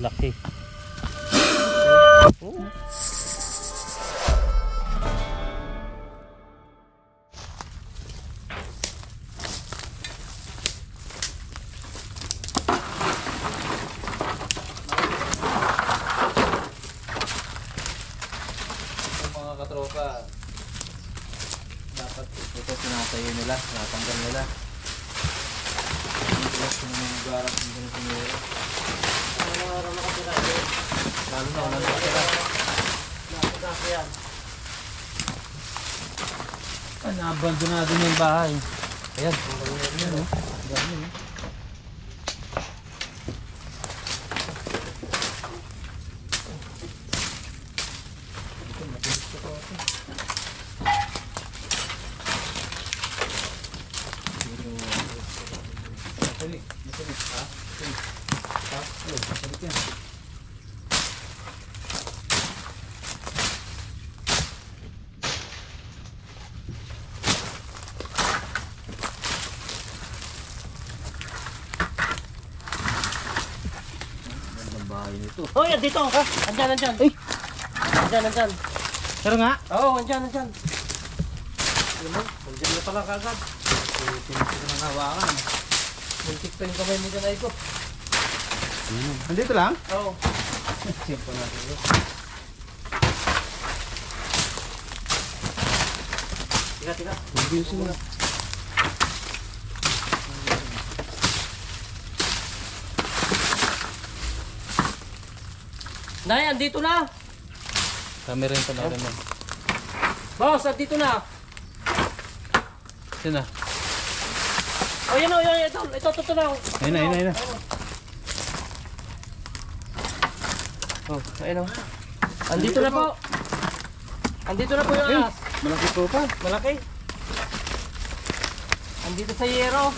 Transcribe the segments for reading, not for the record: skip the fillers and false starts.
Laki. Oh. Mga katropa, dapat ito tinatayo nila, natanggal nila. Yung garap ng ganito nila. Lalo na walang nakatira. Nabandonado na yung bahay. Ayan. Ayan o. Dami o. Oh, yan dito. Ha? Andyan. Ay! Andyan. Pero nga! Oo, andyan. Andyan na pala kagad. Pinig ko ng hawakan. Muntik pa yung kamay mo dyan ay ko. Nandito lang? Oo. Simple natin ito. Tiga. Hindi sila. Nay, andito na. Kami rin pa natin mo. Boss, andito na. Sino na? Oh, yan o. Ito na. Ayun na. Oh, ayun o. Andito na po. Andito na po yung ahas. Malaki po pa. Malaki. Andito sa yero.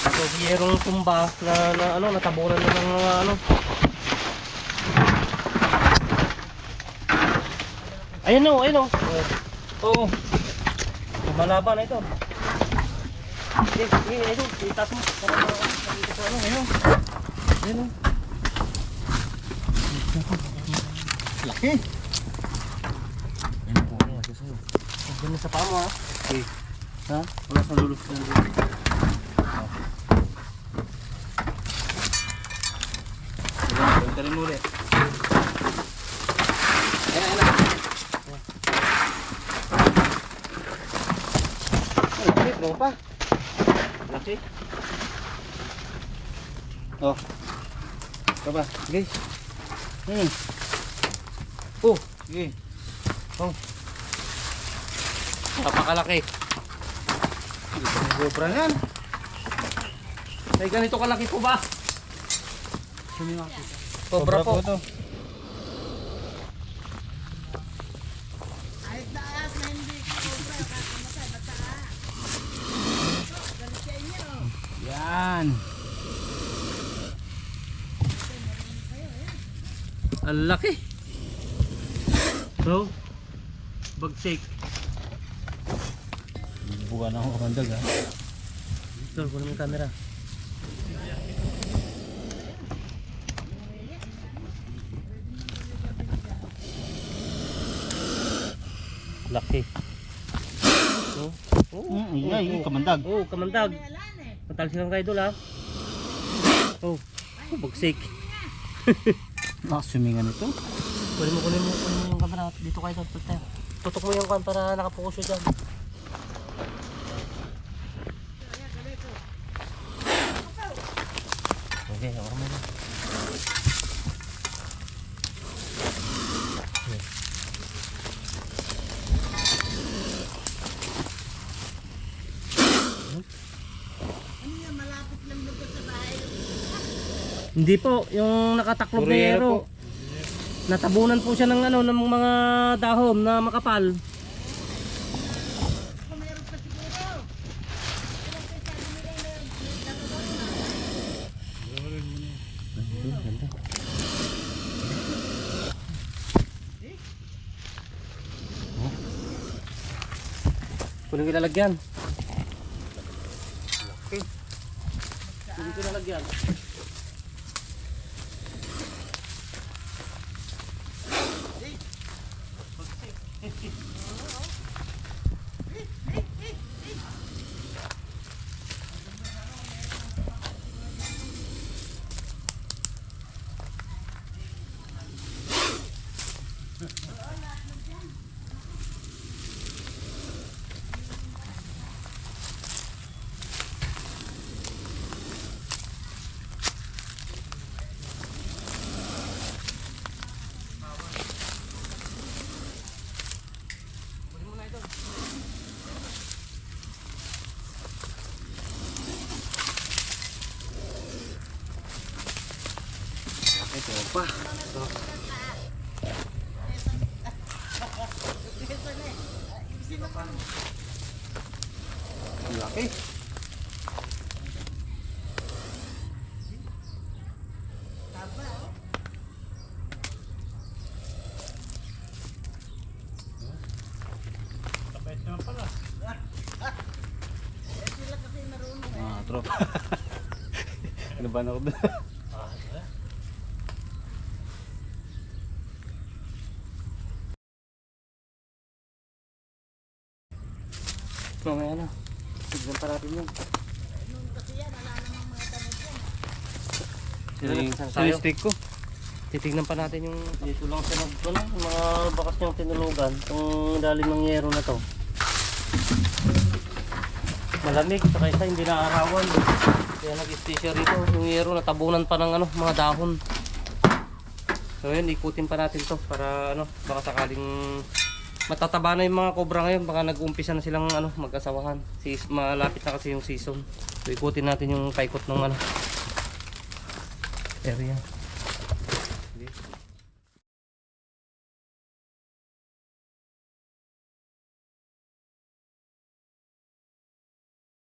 Ito yerong tumba na natabunan na ng mga ano. Ayun o. Oo. Lumalaban na ito. Sige, ito. Itas mo. Ayun o. Laki. Ayun po. Ang ganda sa paa mo ha. Okay. Ha? Wala sa lulus na lulus. Pagkarin mo ulit. Ayun na. Laki, tropa. Laki. Oh. Tropa. Sige. Oh, Sige. napakalaki. Sobra yan. Ay, ganito kalaki po ba? Sobra po. Ito. Yan. Ang laki. So, bagsik. Buka na ako kamandag ha. Ito, kunin mo yung camera. Laki. Ay, kamandag. Oh, kamandag. Matalsikan kayo doon ha. Oh, bagsik. Nakasumingan ito. Kunin mo yung camera. Dito kayo doon. Tutok mo yung kan para nakapokus yun dyan. Okay, ako mo na. Hindi po, yung nakataklob na yero. Natabunan po siya ng ng mga dahon na makapal. Kunin ko lalagyan. Kunin ko lalagyan. Ito pa. Ito. Ang laki. Tapos naman pala. Tropa. Ano ba na ako doon? Mamaya na. Tignan pa natin yun. Yung stick ko. Titignan pa natin yung dito lang sa yung mga bakas niyang tinulugan. Itong ilalim ng yero na to. Malamig, saka isa hindi naarawan. Kaya nag-station rito. Yung yero natabunan pa ng mga dahon. So yun, ikutin pa natin to para baka sakaling matataba na yung mga cobra ngayon, baka nag-umpisa na silang mag-asawahan. Malapit na kasi yung season. So ikutin natin yung paikot ng area.